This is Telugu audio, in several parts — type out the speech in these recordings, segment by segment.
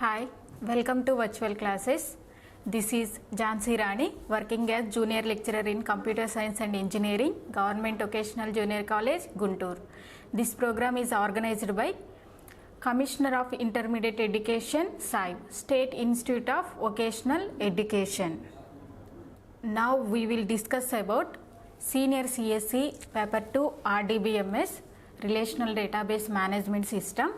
Hi, welcome to virtual classes. This is Jhansi Rani, working as Junior Lecturer in Computer Science and Engineering, Government Vocational Junior College, Guntur. This program is organized by Commissioner of Intermediate Education, SIVE, State Institute of Vocational Education. Now we will discuss about Senior CSE Paper 2 RDBMS, Relational Database Management System.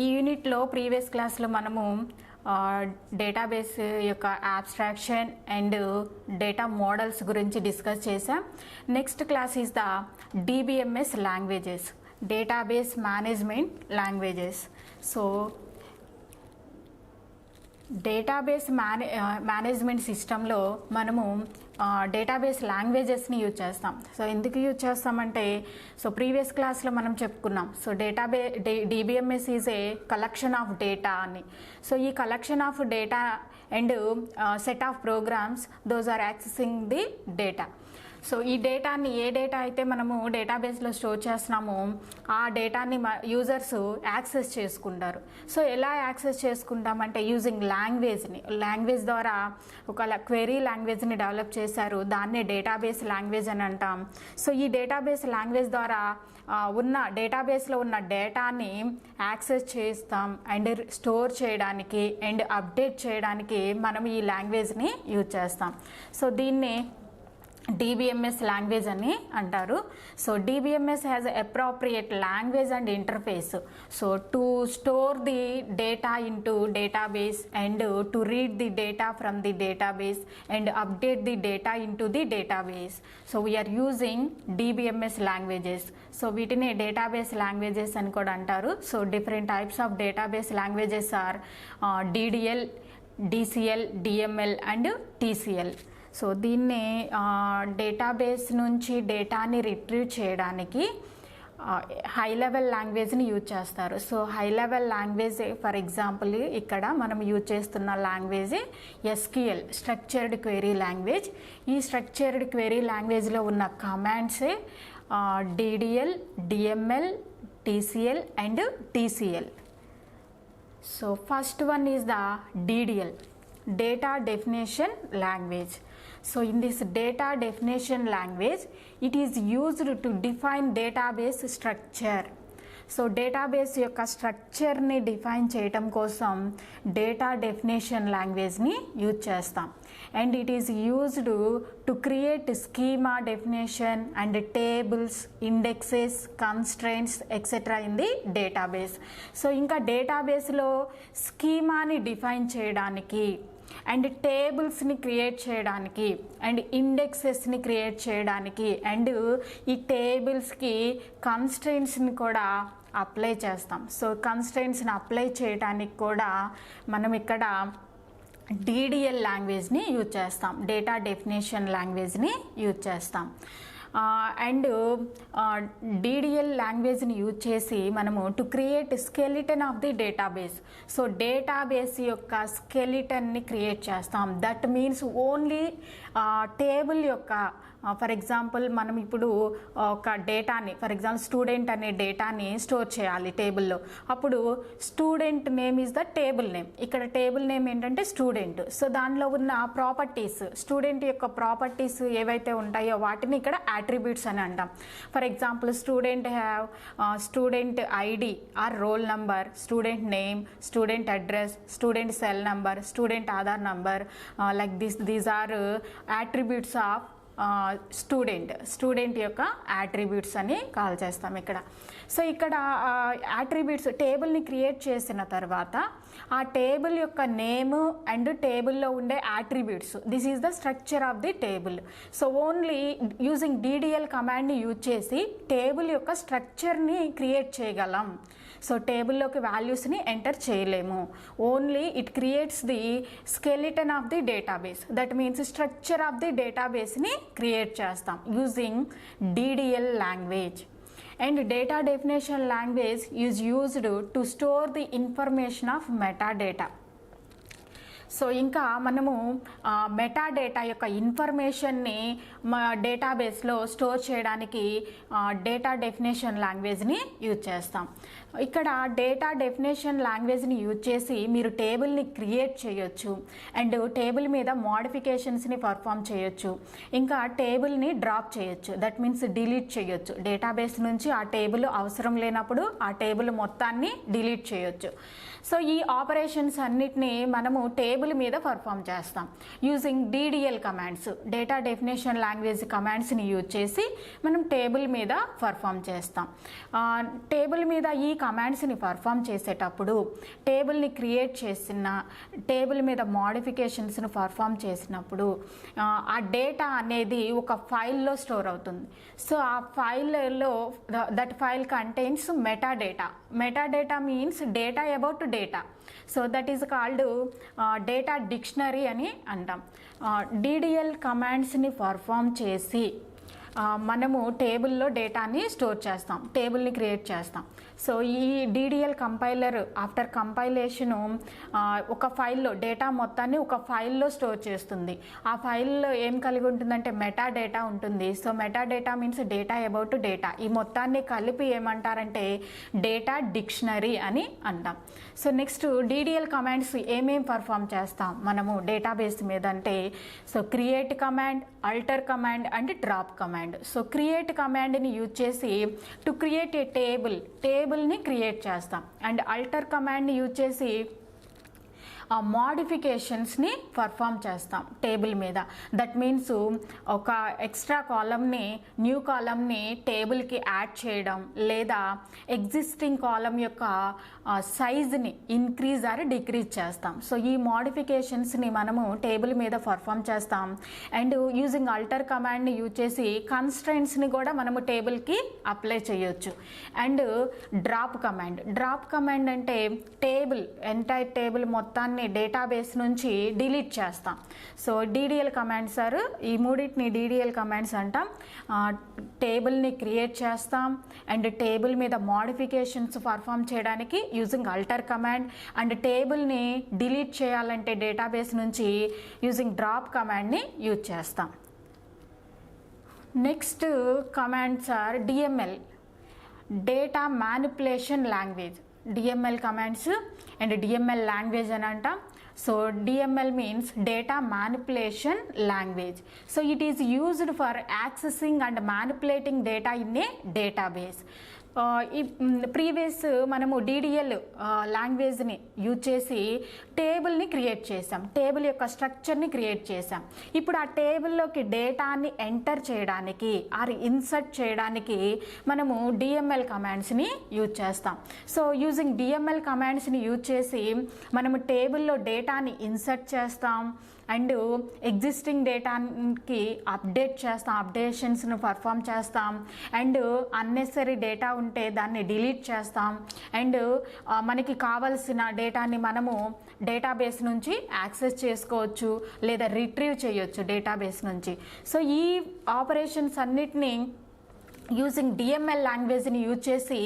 ఈ యూనిట్లో ప్రీవియస్ క్లాస్లో మనము డేటాబేస్ యొక్క అబ్స్ట్రాక్షన్ అండ్ డేటా మోడల్స్ గురించి డిస్కస్ చేసాం. Next class is the DBMS languages, database management languages. So database management సిస్టంలో మనము డేటాబేస్ లాంగ్వేజెస్ని యూజ్ చేస్తాం. సో ఎందుకు యూజ్ చేస్తామంటే, సో ప్రీవియస్ క్లాస్లో మనం చెప్పుకున్నాం. So DBMS is a collection of data అని. సో ఈ collection of data and set of programs, those are accessing the data. So ఈ డేటాని, ఏ డేటా అయితే మనము డేటాబేస్లో స్టోర్ చేస్తున్నామో ఆ డేటాని యూజర్స్ యాక్సెస్ చేసుకుంటారు. సో ఎలా యాక్సెస్ చేసుకుంటామంటే యూజింగ్ లాంగ్వేజ్ ద్వారా ఒక క్వెరీ లాంగ్వేజ్ని డెవలప్ చేశారు, దాన్నే డేటాబేస్ లాంగ్వేజ్ అని అంటాం. సో ఈ డేటాబేస్ లాంగ్వేజ్ ద్వారా ఉన్న డేటాబేస్లో ఉన్న డేటాని యాక్సెస్ చేస్తాం అండ్ స్టోర్ చేయడానికి అండ్ అప్డేట్ చేయడానికి మనం ఈ లాంగ్వేజ్ని యూజ్ చేస్తాం. సో దీన్ని డిబిఎంఎస్ లాంగ్వేజ్ అని అంటారు. So DBMS has appropriate language and interface. So to store the data into database and to read the data from the database and update the data into the database. So we're using DBMS languages. So వీటిని డేటాబేస్ లాంగ్వేజెస్ అని కూడా అంటారు. So different types of database languages are DDL, DCL, DML and TCL. So దీన్ని డేటాబేస్ నుంచి డేటాని రిట్రీవ్ చేయడానికి హై లెవెల్ లాంగ్వేజ్ని యూజ్ చేస్తారు. So high level language, for example ఇక్కడ మనం యూజ్ చేస్తున్న language SQL, structured query language. ఈ స్ట్రక్చర్డ్ క్వెరీ లాంగ్వేజ్లో ఉన్న కమాండ్సే DDL, DML, TCL and TCL. So first one is the DDL, data definition language. So in this data definition language, it is used to define database structure. So database యొక్క స్ట్రక్చర్ని డిఫైన్ చేయటం కోసం డేటా డెఫినేషన్ లాంగ్వేజ్ని యూజ్ చేస్తాం. And it is used to create schema definition and tables, indexes, constraints etcetera in the database. So ఇంకా డేటాబేస్లో స్కీమాని డిఫైన్ చేయడానికి అండ్ టేబుల్స్ని క్రియేట్ చేయడానికి అండ్ ఇండెక్సెస్ని క్రియేట్ చేయడానికి అండ్ ఈ టేబుల్స్కి కన్స్ట్రెయింట్స్ని కూడా అప్లై చేస్తాం. సో కన్స్ట్రెయింట్స్ని అప్లై చేయడానికి కూడా మనం ఇక్కడ డిడిఎల్ లాంగ్వేజ్ని యూజ్ చేస్తాం, డేటా డెఫినేషన్ లాంగ్వేజ్ని యూజ్ చేస్తాం. అండ్ డిడిఎల్ లాంగ్వేజ్ని యూజ్ చేసి మనము to create skeleton of the database. So database యొక్క స్కెలిటన్ని క్రియేట్ చేస్తాం. దట్ మీన్స్ ఓన్లీ టేబుల్ యొక్క, ఫర్ ఎగ్జాంపుల్ మనం ఇప్పుడు ఒక డేటాని, ఫర్ ఎగ్జాంపుల్ స్టూడెంట్ అనే డేటాని స్టోర్ చేయాలి టేబుల్లో. అప్పుడు student name is the table name. ఇక్కడ టేబుల్ నేమ్ ఏంటంటే స్టూడెంట్. సో దానిలో ఉన్న ప్రాపర్టీస్, స్టూడెంట్ యొక్క ప్రాపర్టీస్ ఏవైతే ఉంటాయో వాటిని ఇక్కడ attributes అని అంటాం. For example student have student ID or roll number, student name, student address, student cell number, student Aadhaar number, like these are attributes of student యొక్క యాట్రిబ్యూట్స్ అని కాల్ చేస్తాం ఇక్కడ. సో ఇక్కడ యాట్రిబ్యూట్స్, టేబుల్ని క్రియేట్ చేసిన తర్వాత ఆ టేబుల్ యొక్క నేమ్ అండ్ టేబుల్లో ఉండే attributes, this is the structure of the table. So only using DDL కమాండ్ని యూజ్ చేసి టేబుల్ యొక్క స్ట్రక్చర్ని క్రియేట్ చేయగలం. సో టేబుల్లోకి వాల్యూస్ని ఎంటర్ చేయలేము. Only it creates the skeleton of the database. That means structure of the డేటాబేస్ని క్రియేట్ చేస్తాం using DDL language. And data definition language is used to store the information of metadata. So ఇంకా మనము మెటాడేటా యొక్క ఇన్ఫర్మేషన్ని డేటాబేస్లో స్టోర్ చేయడానికి డేటా డెఫినేషన్ లాంగ్వేజ్ని యూజ్ చేస్తాం. ఇక్కడ డేటా డెఫినేషన్ లాంగ్వేజ్ని యూజ్ చేసి మీరు టేబుల్ని క్రియేట్ చేయొచ్చు అండ్ టేబుల్ మీద మోడిఫికేషన్స్ని పర్ఫామ్ చేయొచ్చు, ఇంకా టేబుల్ని డ్రాప్ చేయొచ్చు, దట్ మీన్స్ డిలీట్ చేయొచ్చు. డేటాబేస్ నుంచి ఆ టేబుల్ అవసరం లేనప్పుడు ఆ టేబుల్ మొత్తాన్ని డిలీట్ చేయొచ్చు. సో ఈ ఆపరేషన్స్ అన్నిటినీ మనము టేబుల్ మీద పర్ఫామ్ చేస్తాం using DDL commands, data definition language కమాండ్స్ని యూజ్ చేసి మనం టేబుల్ మీద పర్ఫామ్ చేస్తాం. టేబుల్ మీద ఈ కమాండ్స్ని పర్ఫామ్ చేసేటప్పుడు టేబుల్ని క్రియేట్ చేసిన, టేబుల్ మీద మోడిఫికేషన్స్ని పర్ఫామ్ చేసినప్పుడు ఆ డేటా అనేది ఒక ఫైల్లో స్టోర్ అవుతుంది. సో ఆ ఫైల్లో that file contains metadata. Metadata means data about data. So that is called data dictionary అని అంటాం. DDL కమాండ్స్ని పర్ఫామ్ చేసి మనము టేబుల్లో డేటాని స్టోర్ చేస్తాం, టేబుల్ని క్రియేట్ చేస్తాం. సో ఈ DDL కంపైలర్ ఆఫ్టర్ కంపైలేషను ఒక ఫైల్లో డేటా మొత్తాన్ని ఒక ఫైల్లో స్టోర్ చేస్తుంది. ఆ ఫైల్లో ఏం కలిగి ఉంటుందంటే మెటా డేటా ఉంటుంది. So meta data means data about data. ఈ మొత్తాన్ని కలిపి ఏమంటారంటే డేటా డిక్షనరీ అని అంటాం. సో నెక్స్ట్ DDL కమాండ్స్ ఏమేం పర్ఫామ్ చేస్తాం మనము డేటాబేస్ మీద అంటే, so create command, alter command and drop command. So create కమాండ్ని యూజ్ చేసి టు క్రియేట్ ఏ టేబుల్ని క్రియేట్ చేస్తాం. అండ్ అల్టర్ కమాండ్ని యూజ్ చేసి ఆ మోడిఫికేషన్స్ని పర్ఫామ్ చేస్తాం టేబుల్ మీద. దట్ మీన్స్ ఒక ఎక్స్ట్రా కాలమ్ని, న్యూ కాలమ్ని టేబుల్కి యాడ్ చేయడం, లేదా ఎగ్జిస్టింగ్ కాలం యొక్క సైజ్ని ఇంక్రీజ్ ఆర్ డిక్రీజ్ చేస్తాం. సో ఈ మోడిఫికేషన్స్ని మనము టేబుల్ మీద పర్ఫామ్ చేస్తాం. అండ్ యూజింగ్ అల్టర్ కమాండ్ని యూజ్ చేసి కన్స్ట్రైంట్స్ని కూడా మనము టేబుల్కి అప్లై చేయొచ్చు. అండ్ డ్రాప్ కమాండ్ అంటే ఎంటైర్ టేబుల్ మొత్తాన్ని డేటాబేస్ నుంచి డిలీట్ చేస్తాం. సో DDL కమాండ్స్ ఈ మూడింటిని DDL కమాండ్స్ అంటాం. టేబుల్ని క్రియేట్ చేస్తాం అండ్ టేబుల్ మీద మోడిఫికేషన్స్ పర్ఫామ్ చేయడానికి యూజింగ్ అల్టర్ కమాండ్, అండ్ టేబుల్ని డిలీట్ చేయాలంటే డేటాబేస్ నుంచి యూజింగ్ డ్రాప్ కమాండ్ని యూజ్ చేస్తాం. Next commands DML, data manipulation language. DML commands and DML language అని అంటాం. So DML means data manipulation language. So it is used for accessing and manipulating data in a database. Previous మనము DDL లాంగ్వేజ్ని యూజ్ చేసి టేబుల్ని క్రియేట్ చేసాం, టేబుల్ యొక్క స్ట్రక్చర్ని క్రియేట్ చేసాం. ఇప్పుడు ఆ టేబుల్లోకి డేటాని ఎంటర్ చేయడానికి ఆర్ ఇన్సర్ట్ చేయడానికి మనము DML కమాండ్స్ని యూజ్ చేస్తాం. సో యూజింగ్ DML కమాండ్స్ని యూజ్ చేసి మనము టేబుల్లో డేటాని ఇన్సర్ట్ చేస్తాం అండ్ ఎగ్జిస్టింగ్ డేటాకి అప్డేట్ చేస్తాం, అప్డేషన్స్ను పర్ఫామ్ చేస్తాం. అండ్ అన్నెసరీ డేటా ఉంటే దాన్ని డిలీట్ చేస్తాం. అండ్ మనకి కావలసిన డేటాని మనము డేటాబేస్ నుంచి యాక్సెస్ చేసుకోవచ్చు లేదా రిట్రీవ్ చేయొచ్చు డేటాబేస్ నుంచి. సో ఈ ఆపరేషన్స్ అన్నిటినీ యూజింగ్ DML లాంగ్వేజ్ని యూజ్ చేసి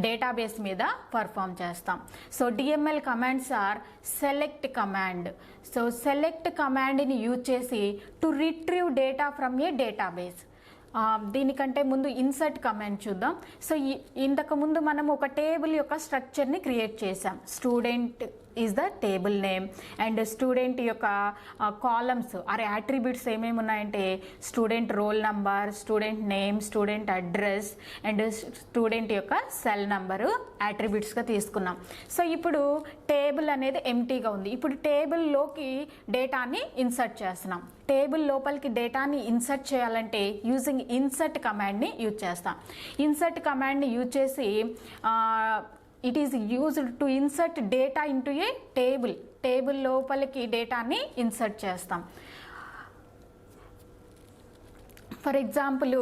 డేటాబేస్ మీద పర్ఫామ్ చేస్తాం. So DML commands are select command. So select కమాండ్ని యూజ్ చేసి to retrieve data from a database. దీనికంటే ముందు ఇన్సర్ట్ కమాండ్ చూద్దాం. సో ఇంతకుముందు మనం ఒక టేబుల్ యొక్క స్ట్రక్చర్ని క్రియేట్ చేసాం. Student is the table name and student యొక్క కాలమ్స్ ఆర్ యాట్రిబ్యూట్స్ ఏమేమి ఉన్నాయంటే student role number, student name, student address and student యొక్క సెల్ నంబరు యాట్రిబ్యూట్స్గా తీసుకున్నాం. సో ఇప్పుడు టేబుల్ అనేది ఎంటీగా ఉంది. ఇప్పుడు టేబుల్లోకి డేటాని ఇన్సర్ట్ చేస్తున్నాం. టేబుల్ లోపలికి డేటాని ఇన్సర్ట్ చేయాలంటే యూజింగ్ ఇన్సర్ట్ కమాండ్ని యూజ్ చేస్తాం. ఇన్సర్ట్ కమాండ్ని యూజ్ చేసి it is used to insert data into a table లోపలికి డేటాని ఇన్సర్ట్ చేస్తాం. For example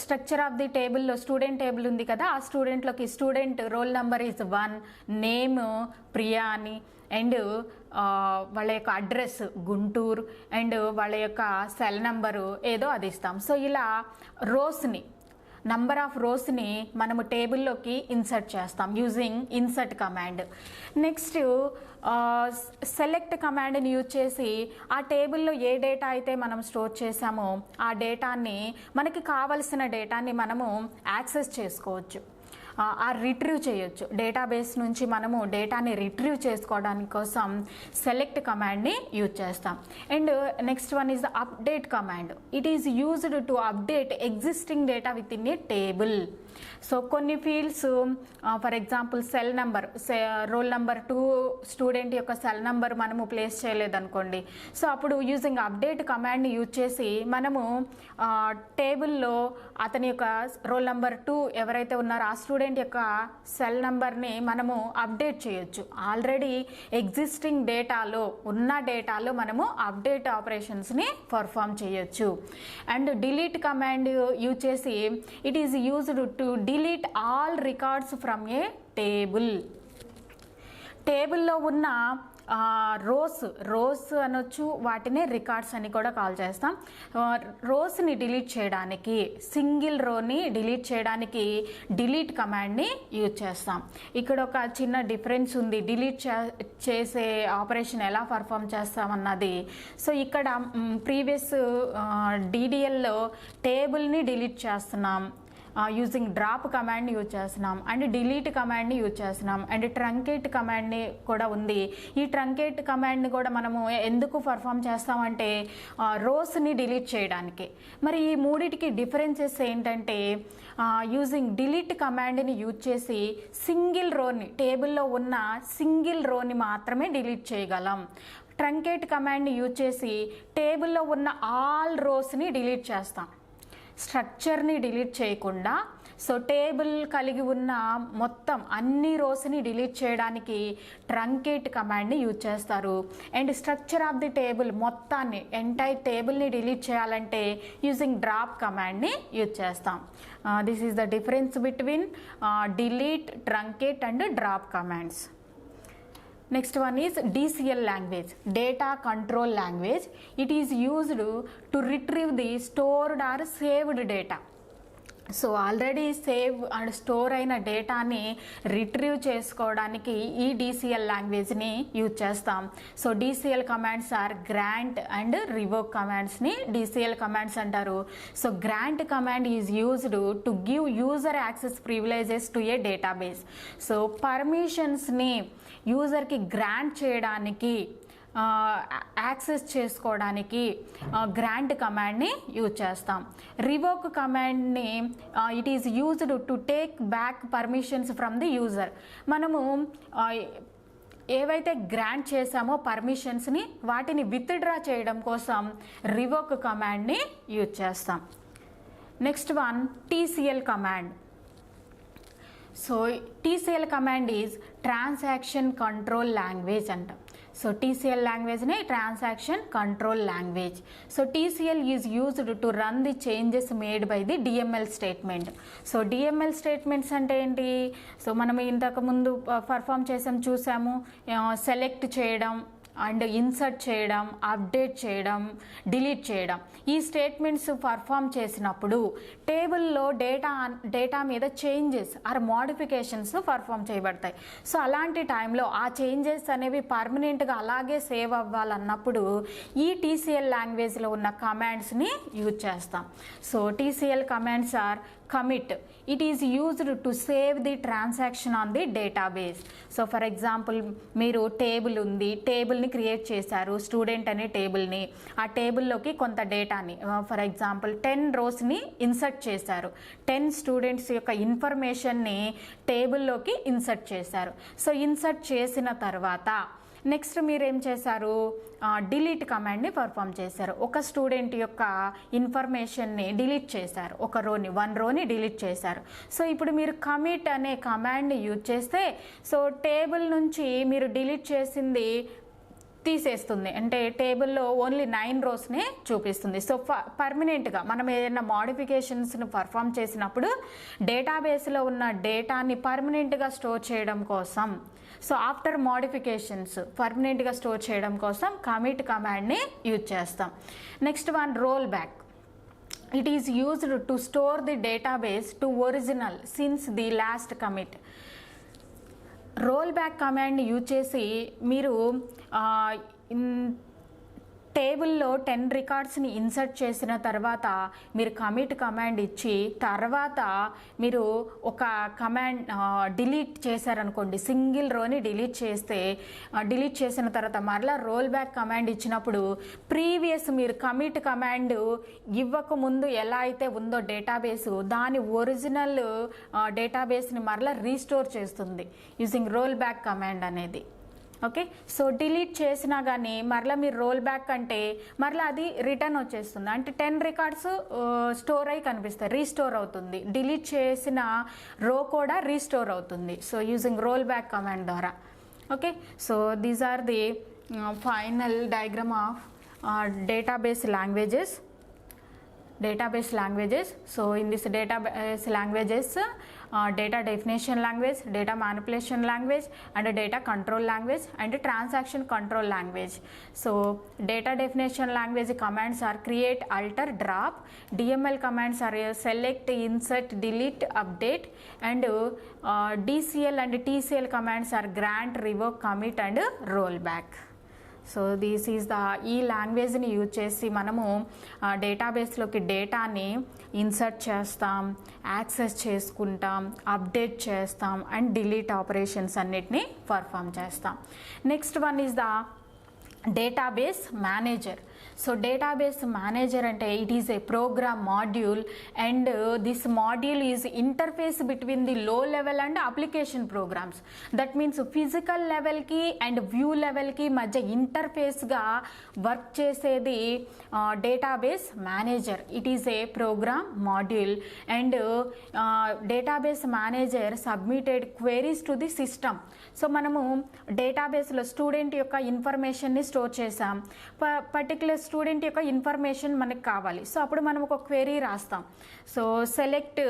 structure of the టేబుల్లో స్టూడెంట్ టేబుల్ ఉంది కదా, ఆ స్టూడెంట్లోకి student roll number is 1, name Priya అని, అండ్ వాళ్ళ యొక్క అడ్రస్ గుంటూరు అండ్ వాళ్ళ యొక్క సెల్ నెంబరు ఏదో అది ఇస్తాం. సో ఇలా నంబర్ ఆఫ్ రోస్ని మనము టేబుల్లోకి ఇన్సర్ట్ చేస్తాం using insert command. Next select కమాండ్ని యూజ్ చేసి ఆ టేబుల్లో ఏ డేటా అయితే మనం స్టోర్ చేసామో ఆ డేటాని మనకి కావలసిన డేటాని మనము యాక్సెస్ చేసుకోవచ్చు. రిట్రీవ్ చేయొచ్చు. డేటాబేస్ నుంచి మనము డేటాని రిట్రీవ్ చేసుకోవడానికి కోసం సెలెక్ట్ కమాండ్ని యూజ్ చేస్తాం. And next one is the update command. It is used to update existing data with in a table. So కొన్ని fields for example cell number, roll number 2 student యొక్క సెల్ నెంబర్ మనము ప్లేస్ చేయలేదనుకోండి. సో అప్పుడు యూజింగ్ అప్డేట్ కమాండ్ని యూజ్ చేసి మనము టేబుల్లో అతని యొక్క రోల్ నెంబర్ 2 ఎవరైతే ఉన్నారో ఆ స్టూడెంట్ యొక్క సెల్ నెంబర్ని మనము అప్డేట్ చేయొచ్చు. ఆల్రెడీ ఎగ్జిస్టింగ్ డేటాలో ఉన్న డేటాలో మనము అప్డేట్ ఆపరేషన్స్ని పర్ఫామ్ చేయొచ్చు. అండ్ డిలీట్ కమాండ్ యూజ్ చేసి it is used to delete all records from a table. టేబుల్లో ఉన్న రోస్ అనొచ్చు, వాటిని రికార్డ్స్ అని కూడా కాల్ చేస్తాం. రోస్ని డిలీట్ చేయడానికి, సింగిల్ రోని డిలీట్ చేయడానికి డిలీట్ కమాండ్ని యూజ్ చేస్తాం. ఇక్కడ ఒక చిన్న డిఫరెన్స్ ఉంది, డిలీట్ చేసే ఆపరేషన్ ఎలా పర్ఫామ్ చేస్తామన్నది. సో ఇక్కడ ప్రీవియస్ DDLలో టేబుల్ని డిలీట్ చేస్తున్నాం, యూజింగ్ డ్రాప్ కమాండ్ని యూజ్ చేస్తున్నాం, అండ్ డిలీట్ కమాండ్ని యూజ్ చేస్తున్నాం, అండ్ ట్రంకేట్ కమాండ్ని కూడా ఉంది. ఈ ట్రంకేట్ కమాండ్ని కూడా మనము ఎందుకు పర్ఫామ్ చేస్తామంటే రోస్ని డిలీట్ చేయడానికి. మరి ఈ మూడిటికి డిఫరెన్సెస్ ఏంటంటే యూజింగ్ డిలీట్ కమాండ్ని యూజ్ చేసి సింగిల్ రోని, టేబుల్లో ఉన్న సింగిల్ రోని మాత్రమే డిలీట్ చేయగలం. ట్రంకేట్ కమాండ్ని యూజ్ చేసి టేబుల్లో ఉన్న ఆల్ రోస్ని డిలీట్ చేస్తాం, స్ట్రక్చర్ని డిలీట్ చేయకుండా. సో టేబుల్ కలిగి ఉన్న మొత్తం అన్ని రోస్ని డిలీట్ చేయడానికి ట్రంకేట్ కమాండ్ని యూజ్ చేస్తారు. And structure of the table మొత్తాన్ని, ఎంటైర్ టేబుల్ని డిలీట్ చేయాలంటే యూజింగ్ డ్రాప్ కమాండ్ని యూజ్ చేస్తాం. This is the difference between delete, truncate and drop commands. Next one is DCL language, data control language. It is used to retrieve the stored or saved data. So already save and store అయిన డేటాని రిట్రీవ్ చేసుకోవడానికి ఈ DCL లాంగ్వేజ్ని యూజ్ చేస్తాం. So DCL commands or grant and revoke కమాండ్స్ని DCL కమాండ్స్ అంటారు. So grant command is used to give user access privileges to a database. So పర్మిషన్స్ని యూజర్కి గ్రాంట్ చేయడానికి, యాక్సెస్ చేసుకోవడానికి గ్రాంట్ కమాండ్ని యూజ్ చేస్తాం. రివోక్ కమాండ్ని it is used to take back permissions from the user. మనము ఏవైతే గ్రాంట్ చేసామో పర్మిషన్స్ని, వాటిని విత్డ్రా చేయడం కోసం రివోక్ కమాండ్ని యూజ్ చేస్తాం. Next one TCL command. So TCL command is transaction control language అంటాం. సో TCL లాంగ్వేజ్ని transaction control language. So TCL is used to run the changes made by the DML statement. So DML statements అంటే ఏంటి? సో మనం ఇంతకుముందు పర్ఫామ్ చూసాము, సెలెక్ట్ చేయడం అండ్ ఇన్సర్ట్ చేయడం, అప్డేట్ చేయడం, డిలీట్ చేయడం. ఈ స్టేట్మెంట్స్ పర్ఫామ్ చేసినప్పుడు టేబుల్లో డేటా మీద చేంజెస్ ఆర్ మోడిఫికేషన్స్ పర్ఫామ్ చేయబడతాయి. సో అలాంటి టైంలో ఆ చేంజెస్ అనేవి పర్మనెంట్గా అలాగే సేవ్ అవ్వాలన్నప్పుడు ఈ TCL లాంగ్వేజ్లో ఉన్న కమాండ్స్ని యూజ్ చేస్తాం. So TCL commands are commit. It is used to save the transaction on the database. So for example మీరు టేబుల్ ఉంది, టేబుల్ని క్రియేట్ చేశారు, స్టూడెంట్ అనే టేబుల్ని. ఆ టేబుల్లోకి కొంత డేటాని, ఫర్ ఎగ్జాంపుల్ 10 రోస్ని ఇన్సర్ట్ చేశారు. 10 స్టూడెంట్స్ యొక్క ఇన్ఫర్మేషన్ని టేబుల్లోకి ఇన్సర్ట్ చేశారు. సో ఇన్సర్ట్ చేసిన తర్వాత నెక్స్ట్ మీరు ఏం చేశారు? డిలీట్ కమాండ్ని పర్ఫామ్ చేశారు. ఒక స్టూడెంట్ యొక్క ఇన్ఫర్మేషన్ని డిలీట్ చేశారు, ఒక రోని, 1 రోని డిలీట్ చేశారు. సో ఇప్పుడు మీరు కమిట్ అనే కమాండ్ని యూజ్ చేస్తే సో టేబుల్ నుంచి మీరు డిలీట్ చేసింది తీసేస్తుంది, అంటే టేబుల్లో ఓన్లీ 9 రోస్నే చూపిస్తుంది. సో పర్మనెంట్గా మనం ఏదైనా మోడిఫికేషన్స్ని పర్ఫామ్ చేసినప్పుడు డేటాబేస్లో ఉన్న డేటాని పర్మనెంట్గా స్టోర్ చేయడం కోసం, సో ఆఫ్టర్ మోడిఫికేషన్స్ పర్మనెంట్గా స్టోర్ చేయడం కోసం కమిట్ కమాండ్ని యూజ్ చేస్తాం. Next one roll back. It is used to store the database to original since the last commit. Roll back కమాండ్ని యూజ్ చేసి మీరు టేబుల్లో 10 రికార్డ్స్ని ఇన్సర్ట్ చేసిన తర్వాత మీరు కమిట్ కమాండ్ ఇచ్చి తర్వాత మీరు ఒక కమాండ్ డిలీట్ చేశారనుకోండి, సింగిల్ రోని డిలీట్ చేసిన తర్వాత మరలా రోల్ బ్యాక్ కమాండ్ ఇచ్చినప్పుడు ప్రీవియస్ మీరు కమిట్ కమాండ్ ఇవ్వకముందు ఎలా అయితే ఉందో డేటాబేసు దాని ఒరిజినల్ డేటాబేస్ని మరలా రీస్టోర్ చేస్తుంది యూజింగ్ రోల్ బ్యాక్ కమాండ్ అనేది. ఓకే, సో డిలీట్ చేసినా కానీ మరలా మీరు రోల్ బ్యాక్ అంటే మరలా అది రిటర్న్ వచ్చేస్తుంది. అంటే 10 రికార్డ్స్ స్టోర్ అయి కనిపిస్తాయి, రీస్టోర్ అవుతుంది. డిలీట్ చేసిన రో కూడా రీస్టోర్ అవుతుంది. So using roll back command ద్వారా. Okay, so these are the final diagram of database languages. So in this database languages, data definition language, data manipulation language, and a data control language, and a transaction control language. So data definition language commands are create, alter, drop. DML commands are select, insert, delete, update, and DCL and TCL commands are grant, revoke, commit, and rollback. So this is ఈ లాంగ్వేజ్ని యూజ్ చేసి మనము డేటాబేస్లోకి డేటాని ఇన్సర్ట్ చేస్తాం, యాక్సెస్ చేసుకుంటాం, అప్డేట్ చేస్తాం అండ్ డిలీట్ ఆపరేషన్స్ అన్నిటినీ పర్ఫామ్ చేస్తాం. Next one is the database manager. So database manager అంటే it is a program module and this module is interface between the low level and application programs. That means physical లెవెల్కి అండ్ వ్యూ లెవెల్కి మధ్య ఇంటర్ఫేస్గా వర్క్ చేసేది database manager. It is a program module and database manager submitted queries to the system. So మనము డేటాబేస్లో స్టూడెంట్ యొక్క ఇన్ఫర్మేషన్ని స్టోర్ చేసాం, పర్టికులర్ స్టూడెంట్ యొక్క ఇన్ఫర్మేషన్ మనకు కావాలి. సో అప్పుడు మనం ఒక క్వెరీ రాస్తాం. So select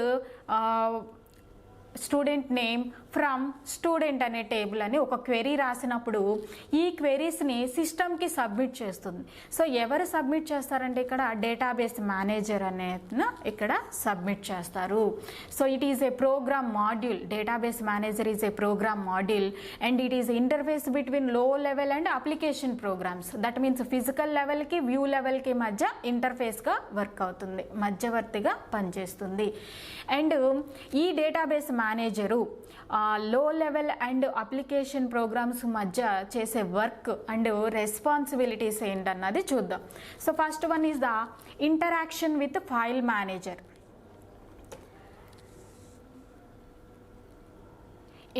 student name from student అనే టేబుల్ అని ఒక క్వెరీ రాసినప్పుడు ఈ క్వెరీస్ని సిస్టమ్కి సబ్మిట్ చేస్తుంది. సో ఎవరు సబ్మిట్ చేస్తారంటే ఇక్కడ డేటాబేస్ మేనేజర్ అనేది ఇక్కడ సబ్మిట్ చేస్తారు. So it is a program module. Database manager is a program module and it is interface between low level and application programs. That means physical లెవెల్కి వ్యూ లెవెల్కి మధ్య ఇంటర్ఫేస్గా వర్క్ అవుతుంది, మధ్యవర్తిగా పనిచేస్తుంది. అండ్ ఈ database manager low level and application programs మధ్య చేసే వర్క్ అండ్ రెస్పాన్సిబిలిటీస్ ఏంటన్నది చూద్దాం. So first one is the interaction with file manager.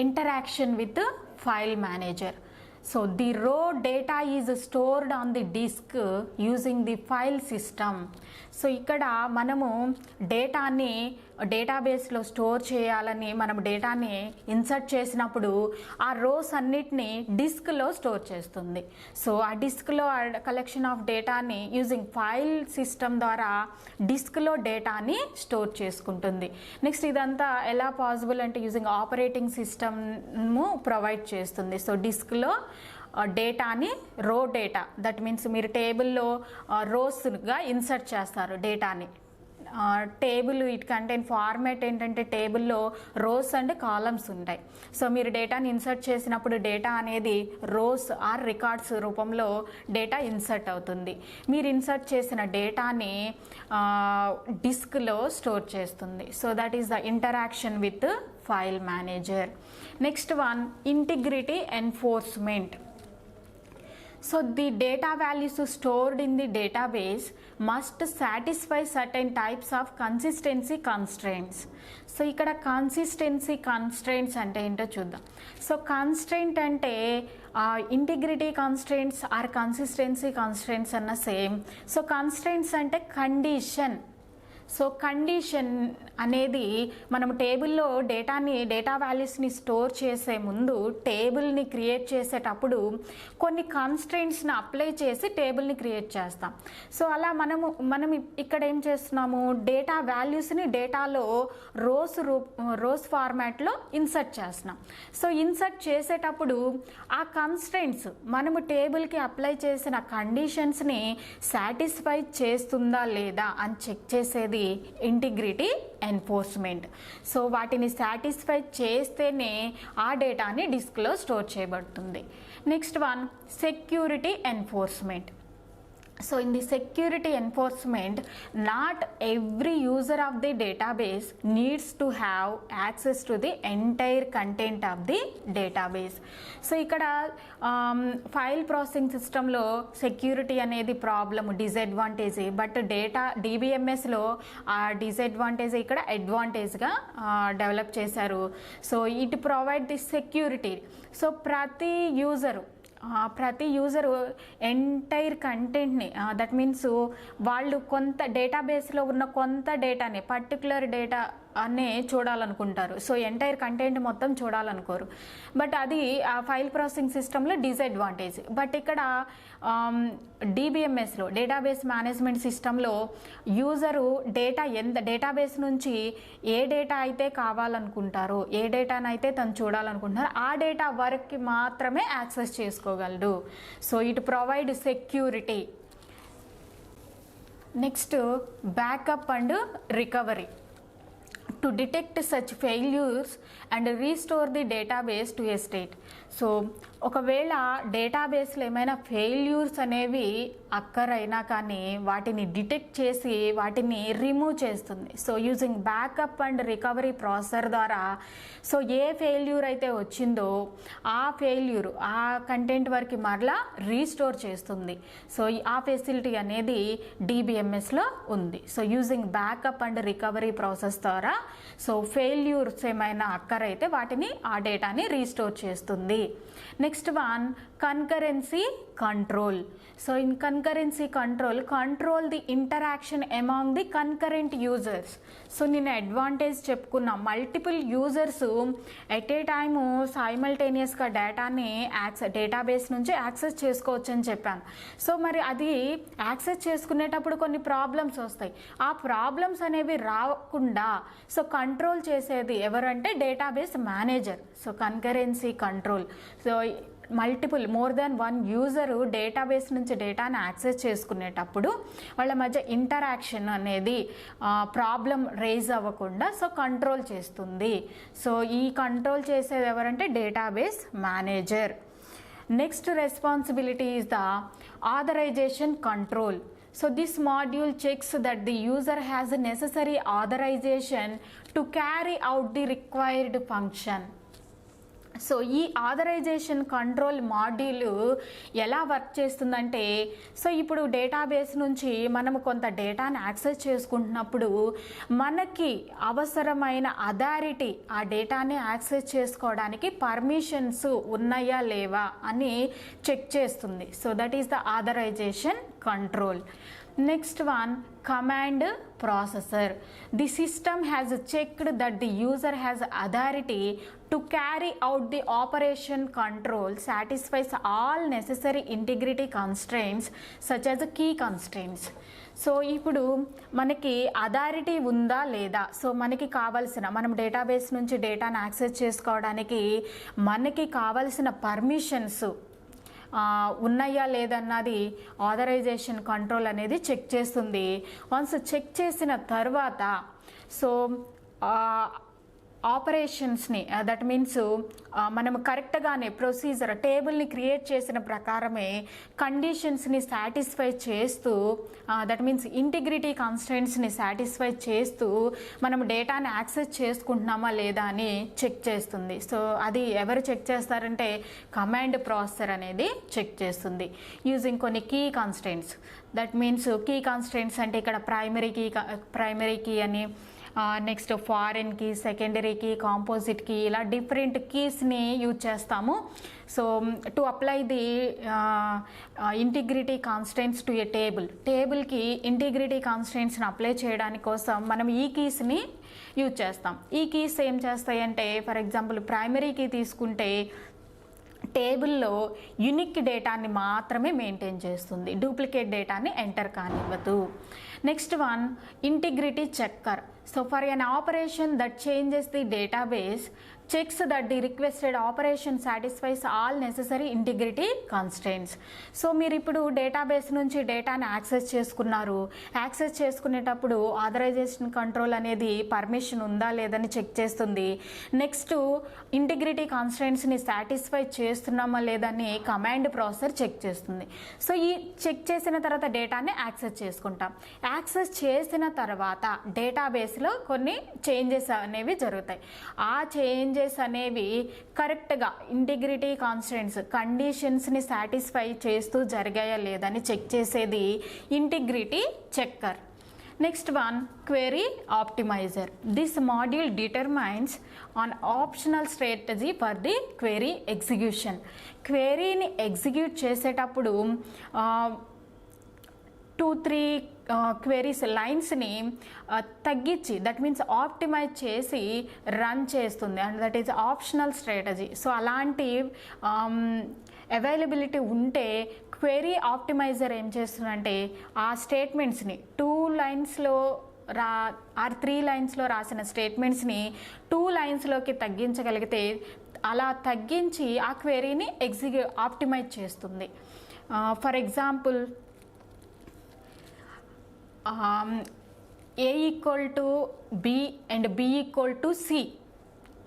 Interaction with file manager. So the raw data is stored on the disk using the file system. So ఇక్కడ మనము డేటాని డేటాబేస్లో స్టోర్ చేయాలని మనం డేటాని ఇన్సర్ట్ చేసినప్పుడు ఆ రోస్ అన్నిటిని డిస్క్లో స్టోర్ చేస్తుంది. సో ఆ డిస్క్లో కలెక్షన్ ఆఫ్ డేటాని యూజింగ్ ఫైల్ సిస్టమ్ ద్వారా డిస్క్లో డేటాని స్టోర్ చేసుకుంటుంది. నెక్స్ట్ ఇదంతా ఎలా పాసిబుల్ అంటే యూజింగ్ ఆపరేటింగ్ సిస్టమ్ను ప్రొవైడ్ చేస్తుంది. సో డిస్క్లో డేటాని రో డేటా, దట్ మీన్స్ మీరు టేబుల్లో రోస్గా ఇన్సర్ట్ చేస్తారు డేటాని. టేబుల్ ఇట్ కంటైన్ ఫార్మాట్ ఏంటంటే టేబుల్లో రోస్ అండ్ కాలమ్స్ ఉంటాయి. సో మీరు డేటాని ఇన్సర్ట్ చేసినప్పుడు డేటా అనేది రోస్ ఆర్ రికార్డ్స్ రూపంలో డేటా ఇన్సర్ట్ అవుతుంది. మీరు ఇన్సర్ట్ చేసిన డేటాని డిస్క్లో స్టోర్ చేస్తుంది. So that is the interaction with file manager. Next one integrity enforcement. So the data values stored in the database must satisfy certain types of consistency constraints. So ఇక్కడ కన్సిస్టెన్సీ కన్స్ట్రెయింట్స్ అంటే ఏంటో చూద్దాం. సో కన్స్ట్రెయింట్ అంటే integrity constraints or consistency constraints అన్న సేమ్. సో కన్స్ట్రెయింట్స్ అంటే కండిషన్. సో కండిషన్ అనేది మనం టేబుల్లో డేటా వాల్యూస్ని స్టోర్ చేసే ముందు టేబుల్ని క్రియేట్ చేసేటప్పుడు కొన్ని కన్స్ట్రెయింట్స్ని అప్లై చేసి టేబుల్ని క్రియేట్ చేస్తాం. సో అలా మనం ఇక్కడ ఏం చేస్తున్నాము, డేటా వాల్యూస్ని డేటాలో రోస్ ఫార్మాట్లో ఇన్సర్ట్ చేస్తున్నాం. సో ఇన్సర్ట్ చేసేటప్పుడు ఆ కన్స్ట్రెయింట్స్ మనము టేబుల్కి అప్లై చేసిన కండిషన్స్ని సాటిస్ఫై చేస్తుందా లేదా అని చెక్ చేసేది ఇంటిగ్రిటీ ఎన్ఫోర్స్మెంట్. సో వాటిని సాటిస్ఫై చేస్తేనే ఆ డేటాని డిస్క్లో స్టోర్ చేయబడుతుంది. Next one security enforcement. So in the security enforcement, not every user of the database needs to have access to the entire content of the database. So ఇక్కడ ఫైల్ ప్రాసెసింగ్ సిస్టంలో సెక్యూరిటీ అనేది ప్రాబ్లమ్ డిసడ్వాంటేజ్, బట్ డేటా డిబిఎంఎస్లో ఆ డిసడ్వాంటేజ్ ఇక్కడ అడ్వాంటేజ్గా డెవలప్ చేశారు. So it provide the security. So ప్రతి యూజరు ఎంటైర్ కంటెంట్ని, దట్ మీన్స్ వాళ్ళు కొంత డేటాబేస్లో ఉన్న కొంత డేటాని, పర్టికులర్ డేటా అనే చూడాలనుకుంటారు. సో ఎంటైర్ కంటెంట్ మొత్తం చూడాలనుకోరు. బట్ అది ఆ ఫైల్ ప్రాసెసింగ్ సిస్టంలో డిసడ్వాంటేజ్. బట్ ఇక్కడ డిబిఎంఎస్లో డేటాబేస్ మేనేజ్మెంట్ సిస్టంలో యూజరు డేటాబేస్ నుంచి ఏ డేటా అయితే కావాలనుకుంటారో, ఏ డేటానైతే తను చూడాలనుకుంటున్నారో ఆ డేటా వరకు మాత్రమే యాక్సెస్ చేసుకోగలడు. So it provide security. Next backup and recovery. To detect such failures and restore the database to a state. So ఒకవేళ డేటాబేస్లో ఏమైనా ఫెయిల్యూర్స్ అనేవి అక్కరైనా కానీ వాటిని డిటెక్ట్ చేసి వాటిని రిమూవ్ చేస్తుంది. So using backup and recovery processor ద్వారా సో ఏ ఫెయిల్యూర్ అయితే వచ్చిందో ఆ ఫెయిల్యూర్ ఆ కంటెంట్ వరకు మరలా రీస్టోర్ చేస్తుంది. సో ఆ ఫెసిలిటీ అనేది డిబిఎంఎస్లో ఉంది. So using backup and recovery process ద్వారా సో ఫెయిల్యూర్స్ ఏమైనా అక్కరైతే వాటిని ఆ డేటాని రీస్టోర్ చేస్తుంది. Next one concurrency control. So in concurrency control the interaction among the concurrent users. So నేను అడ్వాంటేజ్ చెప్పుకున్నా, multiple users at a time సైమల్టేనియస్గా డేటాని డేటాబేస్ నుంచి యాక్సెస్ చేసుకోవచ్చు అని చెప్పాను. సో మరి అది యాక్సెస్ చేసుకునేటప్పుడు కొన్ని ప్రాబ్లమ్స్ వస్తాయి. ఆ ప్రాబ్లమ్స్ అనేవి రాకుండా సో కంట్రోల్ చేసేది ఎవరంటే database manager. So concurrency control. So more than one user database నుంచి డేటాను యాక్సెస్ చేసుకునేటప్పుడు వాళ్ళ మధ్య ఇంటరాక్షన్ అనేది ప్రాబ్లం రేజ్ అవ్వకుండా సో కంట్రోల్ చేస్తుంది. సో ఈ కంట్రోల్ చేసేది ఎవరంటే database manager. Next responsibility is the authorization control. So this module checks that the user has a necessary authorization to carry out the required function. So ఈ ఆథరైజేషన్ కంట్రోల్ మాడ్యూల్ ఎలా వర్క్ చేస్తుందంటే, సో ఇప్పుడు డేటాబేస్ నుంచి మనము కొంత డేటాను యాక్సెస్ చేసుకుంటున్నప్పుడు మనకి అవసరమైన అథారిటీ ఆ డేటాని యాక్సెస్ చేసుకోవడానికి పర్మిషన్స్ ఉన్నాయా లేవా అని చెక్ చేస్తుంది. So that is the authorization control. Next one, command processor. The system has checked that the user has authority to carry out the operation control satisfies all necessary integrity constraints such as key constraints. So ఇప్పుడు మనకి అథారిటీ ఉందా లేదా, సో మనకి కావాల్సిన మనం డేటాబేస్ నుంచి డేటాను యాక్సెస్ చేసుకోవడానికి మనకి కావాల్సిన పర్మిషన్స్ ఉన్నాయా లేదన్నది ఆథరైజేషన్ కంట్రోల్ అనేది చెక్ చేస్తుంది. వన్స్ చెక్ చేసిన తర్వాత సో ఆపరేషన్స్ని, దట్ మీన్స్ మనము కరెక్ట్గానే ప్రొసీజర్ టేబుల్ని క్రియేట్ చేసిన ప్రకారమే కండిషన్స్ని సాటిస్ఫై చేస్తూ, దట్ మీన్స్ ఇంటిగ్రిటీ కన్స్ట్రెంట్స్ని సాటిస్ఫై చేస్తూ మనం డేటాని యాక్సెస్ చేసుకుంటున్నామా లేదా అని చెక్ చేస్తుంది. సో అది ఎవరు చెక్ చేస్తారంటే కమాండ్ ప్రాసెసర్ అనేది చెక్ చేస్తుంది యూజింగ్ కొన్ని key constraints. That means key constraints అంటే ఇక్కడ ప్రైమరీ కీ అని, next foreign key, secondary key, composite key, ఇలా డిఫరెంట్ కీస్ని యూజ్ చేస్తాము. So to apply the integrity constants to a టేబుల్కి ఇంటిగ్రిటీ కాన్స్టెంట్స్ని అప్లై చేయడానికి కోసం మనం ఈ కీస్ని యూజ్ చేస్తాం. ఈ కీస్ ఏం చేస్తాయంటే, ఫర్ ఎగ్జాంపుల్ ప్రైమరీ కీ తీసుకుంటే టేబుల్లో యునిక్ డేటాని మాత్రమే మెయింటైన్ చేస్తుంది, డూప్లికేట్ డేటాని ఎంటర్ కానివ్వదు. Next one integrity checker. So for an operation that changes the database checks that the requested operation satisfies all necessary integrity constraints. So మీరు ఇప్పుడు డేటాబేస్ నుంచి డేటాని యాక్సెస్ చేసుకున్నారు. యాక్సెస్ చేసుకునేటప్పుడు ఆథరైజేషన్ కంట్రోల్ అనేది పర్మిషన్ ఉందా లేదని చెక్ చేస్తుంది. నెక్స్ట్ ఇంటిగ్రిటీ కాన్స్ట్రెంట్స్ని సాటిస్ఫై చేస్తున్నామా లేదని కమాండ్ ప్రాసెసర్ చెక్ చేస్తుంది. సో ఈ చెక్ చేసిన తర్వాత డేటాని యాక్సెస్ చేసుకుంటాం. యాక్సెస్ చేసిన తర్వాత డేటాబేస్లో కొన్ని చేంజెస్ అనేవి జరుగుతాయి. ఆ చేంజెస్ అనేవి కరెక్ట్గా ఇంటిగ్రిటీ కాన్స్టెంట్స్ కండిషన్స్ని సాటిస్ఫై చేస్తూ జరిగాయా లేదని చెక్ చేసేది integrity checker. Next one query optimizer. This module determines on optional strategy for the query execution. క్వెరీని ఎగ్జిక్యూట్ చేసేటప్పుడు 2-3 క్వెరీస్ లైన్స్ని తగ్గించి దట్ మీన్స్ ఆప్టిమైజ్ చేసి రన్ చేస్తుంది and that is optional strategy. So అలాంటి అవైలబిలిటీ ఉంటే క్వెరీ ఆప్టిమైజర్ ఏం చేస్తుందంటే ఆ స్టేట్మెంట్స్ని 2 లైన్స్లో ఆర్ 3 లైన్స్లో రాసిన స్టేట్మెంట్స్ని 2 లైన్స్లోకి తగ్గించగలిగితే అలా తగ్గించి ఆ క్వెరీని ఆప్టిమైజ్ చేస్తుంది. For example A = B and B = C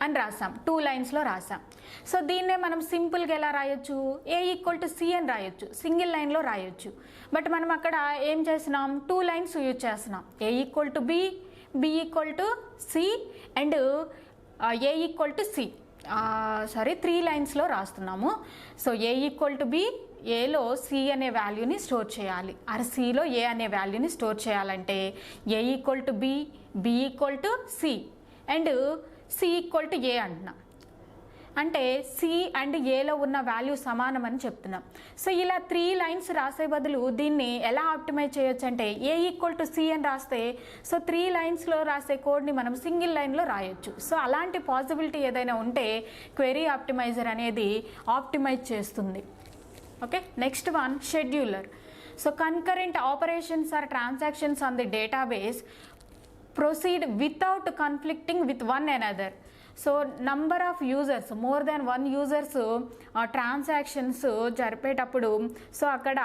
అని రాసాం, 2 లైన్స్లో రాసాం. సో దీన్నే మనం సింపుల్గా ఎలా రాయొచ్చు, A = C అని రాయొచ్చు, సింగిల్ లైన్లో రాయొచ్చు. బట్ మనం అక్కడ ఏం చేస్తున్నాం, 2 లైన్స్ యూజ్ చేస్తున్నాం. A = B, B = C and A = C 3 లైన్స్లో రాస్తున్నాము. సో A = B, ఏలో సి అనే వాల్యూని స్టోర్ చేయాలి, ఆర్ సిలో ఏ అనే వాల్యూని స్టోర్ చేయాలంటే A = B, B = C and C = A అంటున్నాం. అంటే సి అండ్ ఏలో ఉన్న వాల్యూ సమానం అని చెప్తున్నాం. సో ఇలా 3 లైన్స్ రాసే బదులు దీన్ని ఎలా ఆప్టిమైజ్ చేయొచ్చు అంటే A = C అని రాస్తే సో 3 లైన్స్లో రాసే కోడ్ని మనం సింగిల్ లైన్లో రాయొచ్చు. సో అలాంటి పాసిబిలిటీ ఏదైనా ఉంటే క్వెరీ ఆప్టిమైజర్ అనేది ఆప్టిమైజ్ చేస్తుంది. Okay, next one scheduler. So concurrent operations or transactions on the database proceed without conflicting with one another. So number of users, more than 1 users transactions జరిపేటప్పుడు సో అక్కడ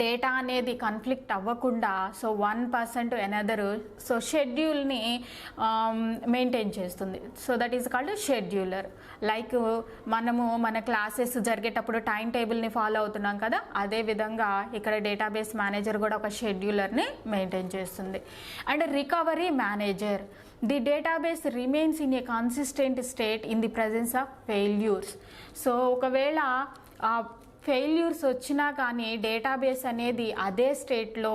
డేటా అనేది కన్ఫ్లిక్ట్ అవ్వకుండా so 1 person to another so షెడ్యూల్ని మెయింటైన్ చేస్తుంది. So that is called scheduler. Like మనము మన క్లాసెస్ జరిగేటప్పుడు టైం టేబుల్ని ఫాలో అవుతున్నాం కదా, అదేవిధంగా ఇక్కడ డేటాబేస్ మేనేజర్ కూడా ఒక షెడ్యూలర్ని మెయింటైన్ చేస్తుంది. And recovery manager. The database remains in a consistent state in the presence of failures. So ఒకవేళ ఫెయిల్యూర్స్ వచ్చినా కానీ డేటాబేస్ అనేది అదే స్టేట్లో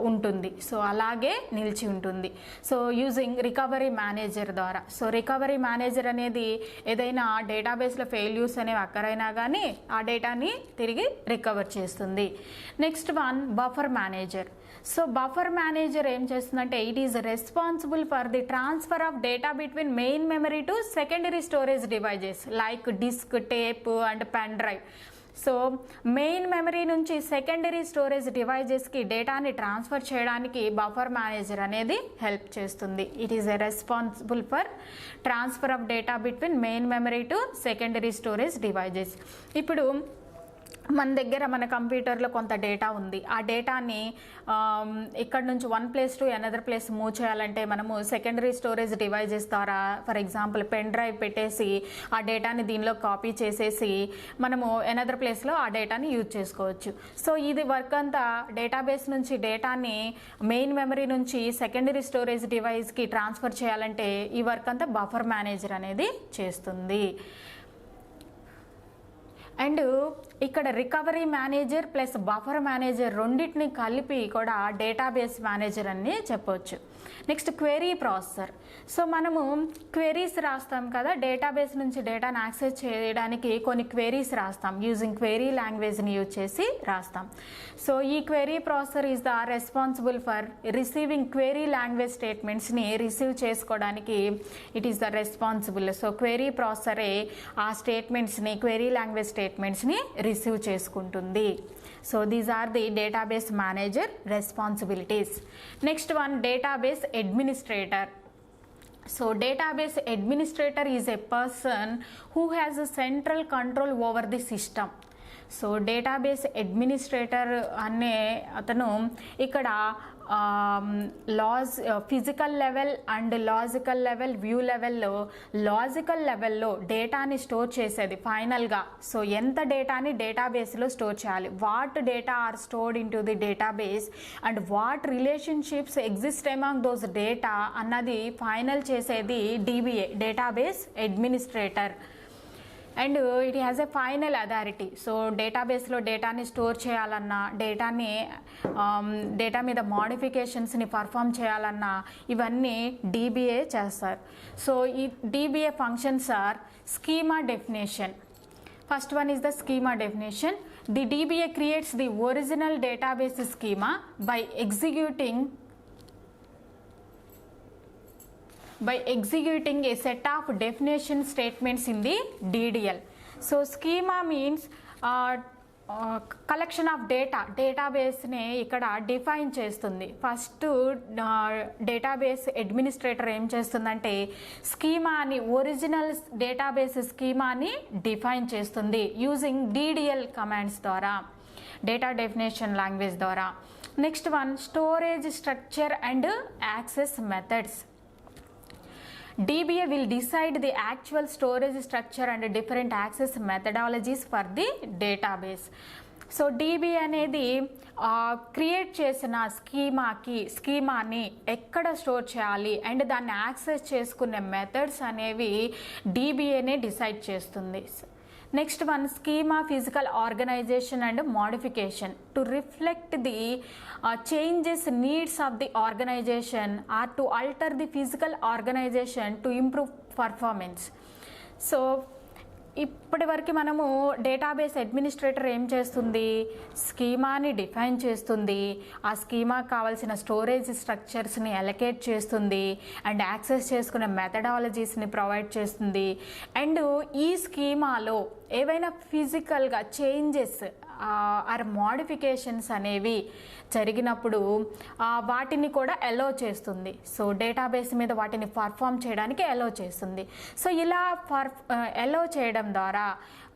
ఉంటుంది, సో అలాగే నిలిచి ఉంటుంది. సో యూజింగ్ రికవరీ మేనేజర్ ద్వారా. సో రికవరీ మేనేజర్ అనేది ఏదైనా డేటాబేస్లో ఫెయిల్యూర్స్ అనేవి అక్కరైనా కానీ ఆ డేటాని తిరిగి రికవర్ చేస్తుంది. Next one buffer manager. So buffer manager ఏం చేస్తుందంటే it is responsible for the transfer of data between main memory to secondary storage devices like disk, tape and pen drive. So main memory నుంచి సెకండరీ స్టోరేజ్ డివైజెస్కి డేటాని ట్రాన్స్ఫర్ చేయడానికి బఫర్ మేనేజర్ అనేది హెల్ప్ చేస్తుంది. It is a responsible for transfer of data between main memory to secondary storage devices. ఇప్పుడు మన దగ్గర మన కంప్యూటర్లో కొంత డేటా ఉంది, ఆ డేటాని ఇక్కడ నుంచి 1 place to another place move చేయాలంటే మనము సెకండరీ స్టోరేజ్ డివైజెస్ ద్వారా ఫర్ ఎగ్జాంపుల్ పెన్ డ్రైవ్ పెట్టేసి ఆ డేటాని దీనిలో కాపీ చేసేసి మనము అనదర్ ప్లేస్లో ఆ డేటాని యూజ్ చేసుకోవచ్చు. సో ఇది వర్క్ అంతా డేటాబేస్ నుంచి డేటాని మెయిన్ మెమరీ నుంచి సెకండరీ స్టోరేజ్ డివైస్కి ట్రాన్స్ఫర్ చేయాలంటే ఈ వర్క్ అంతా బఫర్ మేనేజర్ అనేది చేస్తుంది. అండ్ ఇక్కడ recovery manager plus buffer manager రెండింటిని కలిపి కూడా డేటాబేస్ మేనేజర్ అని చెప్పవచ్చు. Next query processor. సో మనము క్వెరీస్ రాస్తాం కదా, డేటాబేస్ నుంచి డేటాను యాక్సెస్ చేయడానికి కొన్ని క్వెరీస్ రాస్తాం, యూజింగ్ క్వెరీ లాంగ్వేజ్ని యూజ్ చేసి రాస్తాం. సో ఈ query processor is the responsible for receiving query language స్టేట్మెంట్స్ని రిసీవ్ చేసుకోవడానికి it is the responsible. So query ప్రాసెసరే ఆ స్టేట్మెంట్స్ని క్వెరీ లాంగ్వేజ్ స్టేట్మెంట్స్ని రిసీవ్ చేసుకుంటుంది. So these are the database manager responsibilities. Next one, database administrator. So database administrator is a person who has a central control over the system. So database administrator అనే అతను ఇక్కడ physical level and logical level, view లెవెల్లో, లాజికల్ లెవెల్లో డేటాని స్టోర్ చేసేది ఫైనల్గా. సో ఎంత డేటాని డేటాబేస్లో స్టోర్ చేయాలి, what data are stored into the database and what relationships exist among those data అన్నది ఫైనల్ చేసేది DBA, database administrator. And it has a final authority. So డేటాబేస్లో డేటాని స్టోర్ చేయాలన్నా, డేటా మీద మోడిఫికేషన్స్ని పర్ఫామ్ చేయాలన్నా ఇవన్నీ DBA చేస్తారు. సో ఈ DBA functions are schema definition. First one is the schema definition. The DBA creates the original database schema by executing a set of definition statements in the DDL. So schema means collection of డేటాబేస్ని ఇక్కడ డిఫైన్ చేస్తుంది. ఫస్ట్ డేటాబేస్ అడ్మినిస్ట్రేటర్ ఏం చేస్తుందంటే స్కీమాని, ఒరిజినల్ డేటాబేస్ స్కీమాని డిఫైన్ చేస్తుంది యూజింగ్ DDL కమాండ్స్ ద్వారా, డేటా డెఫినేషన్ లాంగ్వేజ్ ద్వారా. Next one storage structure and access methods. DBA will decide the actual storage structure and different access methodologies for the database. So DBA అనేది క్రియేట్ చేసిన స్కీమాని ఎక్కడ స్టోర్ చేయాలి అండ్ దాన్ని యాక్సెస్ చేసుకునే మెథడ్స్ అనేవి DBAనే డిసైడ్ చేస్తుంది. Next one schema physical organization and modification to reflect the changes needs of the organization or to alter the physical organization to improve performance. So ఇప్పటి వరకు మనము డేటాబేస్ అడ్మినిస్ట్రేటర్ ఏం చేస్తుంది, స్కీమాని డిఫైన్ చేస్తుంది, ఆ స్కీమాకి కావాల్సిన స్టోరేజ్ స్ట్రక్చర్స్ని అలొకేట్ చేస్తుంది అండ్ యాక్సెస్ చేసుకునే మెథడాలజీస్ని ప్రొవైడ్ చేస్తుంది. అండ్ ఈ స్కీమాలో ఏవైనా ఫిజికల్గా చేంజెస్ ఆర్ మోడిఫికేషన్స్ అనేవి జరిగినప్పుడు వాటిని కూడా అలో చేస్తుంది. సో డేటాబేస్ మీద వాటిని పర్ఫామ్ చేయడానికి అలో చేస్తుంది. సో ఇలా అలో చేయడం ద్వారా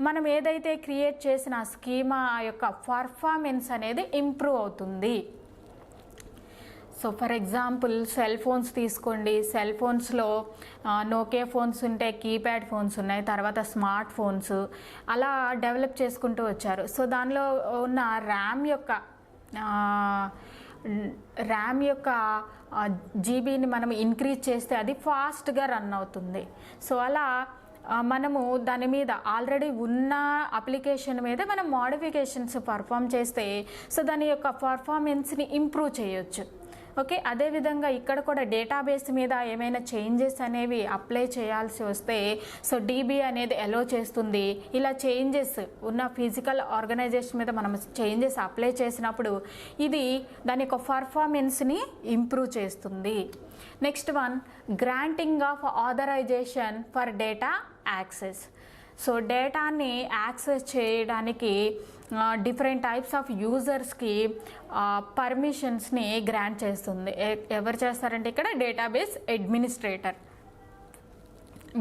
మనం ఏదైతే క్రియేట్ చేసిన స్కీమా యొక్క పర్ఫార్మెన్స్ అనేది ఇంప్రూవ్ అవుతుంది. So for example cell phones తీసుకోండి. సెల్ ఫోన్స్లో నోకియా ఫోన్స్ ఉంటే, కీప్యాడ్ ఫోన్స్ ఉన్నాయి, తర్వాత స్మార్ట్ ఫోన్స్ అలా డెవలప్ చేసుకుంటూ వచ్చారు. సో దానిలో ఉన్న ర్యామ్ యొక్క జీబీని మనం ఇంక్రీజ్ చేస్తే అది ఫాస్ట్గా రన్ అవుతుంది. సో అలా మనము దాని మీద ఆల్రెడీ ఉన్న అప్లికేషన్ మీద మనం మోడిఫికేషన్స్ పర్ఫామ్ చేస్తే సో దాని యొక్క పర్ఫార్మెన్స్ని ఇంప్రూవ్ చేయొచ్చు. ఓకే, అదేవిధంగా ఇక్కడ కూడా డేటాబేస్ మీద ఏమైనా చేంజెస్ అనేవి అప్లై చేయాల్సి వస్తే సో DBA అనేది అలో చేస్తుంది. ఇలా చేంజెస్ ఉన్న ఫిజికల్ ఆర్గనైజేషన్ మీద మనం చేంజెస్ అప్లై చేసినప్పుడు ఇది దాని యొక్క పర్ఫార్మెన్స్ని ఇంప్రూవ్ చేస్తుంది. Next one granting of authorization for data access. So డేటాని యాక్సెస్ చేయడానికి డిఫరెంట్ టైప్స్ ఆఫ్ యూజర్స్కి పర్మిషన్స్ని గ్రాంట్ చేస్తుంది. ఎవరు చేస్తారంటే ఇక్కడ database administrator.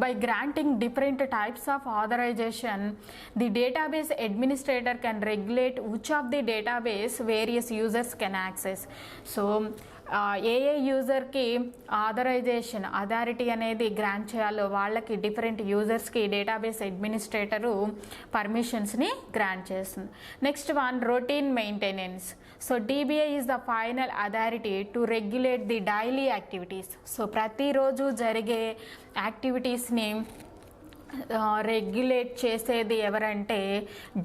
By granting different types of authorization, the database administrator can regulate which of the database various users can access. So ఏ యూజర్కి అథారిటీ అనేది గ్రాంట్ చేయాలో వాళ్ళకి డిఫరెంట్ యూజర్స్కి డేటాబేస్ అడ్మినిస్ట్రేటరు పర్మిషన్స్ని గ్రాంట్ చేస్తుంది. Next one routine maintenance. So DBA is the final authority to regulate the daily activities. So ప్రతిరోజు జరిగే యాక్టివిటీస్ని రెగ్యులేట్ చేసేది ఎవరంటే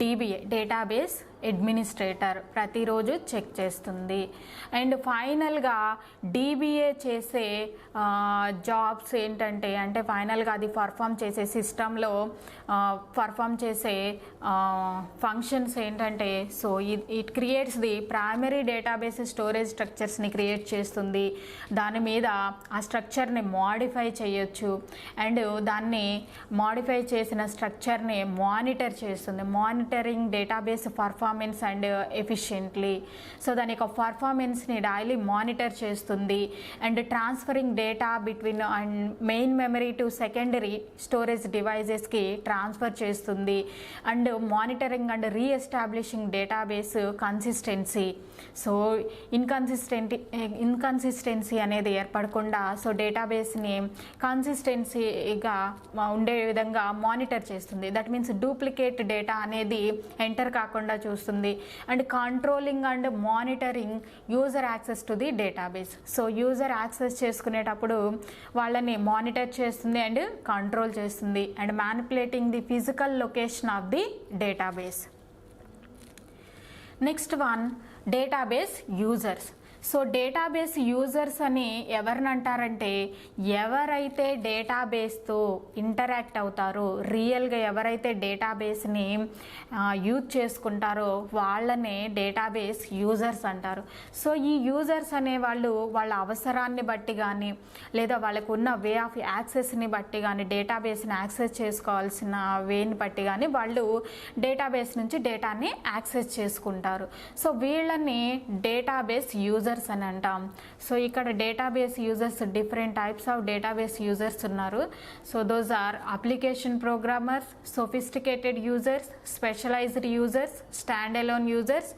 DBA, డేటాబేస్ అడ్మినిస్ట్రేటర్ ప్రతిరోజు చెక్ చేస్తుంది. అండ్ ఫైనల్గా DBA చేసే జాబ్స్ ఏంటంటే అంటే ఫైనల్గా అది పర్ఫామ్ చేసే సిస్టంలో పర్ఫామ్ చేసే ఫంక్షన్స్ ఏంటంటే so it creates the primary database storage స్ట్రక్చర్స్ని క్రియేట్ చేస్తుంది. దాని మీద ఆ స్ట్రక్చర్ని మోడిఫై చేయొచ్చు అండ్ దాన్ని మాడిఫై చేసిన స్ట్రక్చర్ని మానిటర్ చేస్తుంది. Monitoring database performance and efficiently. So దాని యొక్క పర్ఫార్మెన్స్ని డైలీ మానిటర్ చేస్తుంది. And transferring data between and main memory to secondary storage డివైజెస్కి ట్రాన్స్ఫర్ చేస్తుంది. And monitoring and reestablishing database consistency. So inconsistency అనేది ఏర్పడకుండా సో డేటాబేస్ని కన్సిస్టెన్సీగా ఉండే విధంగా మానిటర్ చేస్తుంది. దట్ మీన్స్ డూప్లికేట్ డేటా అనేది ఎంటర్ కాకుండా చూస్తుంది. And controlling and monitoring user access to the database. So user access చేసుకునేటప్పుడు వాళ్ళని మానిటర్ చేస్తుంది అండ్ కంట్రోల్ చేస్తుంది. And manipulating the physical location of the database. Next one, database users. So database users అని ఎవరిని అంటారంటే ఎవరైతే డేటాబేస్తో ఇంటరాక్ట్ అవుతారో, రియల్గా ఎవరైతే డేటాబేస్ని యూజ్ చేసుకుంటారో వాళ్ళనే డేటాబేస్ యూజర్స్ అంటారు. సో ఈ యూజర్స్ అనేవాళ్ళు వాళ్ళ అవసరాన్ని బట్టి కానీ లేదా వాళ్ళకు ఉన్న వే ఆఫ్ యాక్సెస్ని బట్టి కానీ, డేటాబేస్ని యాక్సెస్ చేసుకోవాల్సిన వేని బట్టి కానీ వాళ్ళు డేటాబేస్ నుంచి డేటాని యాక్సెస్ చేసుకుంటారు. సో వీళ్ళని డేటాబేస్ యూజర్స్ అని అంటాం. సో ఇక్కడ database users different types of database users ఉన్నారు. So those are application programmers, sophisticated users, specialized users, stand alone users,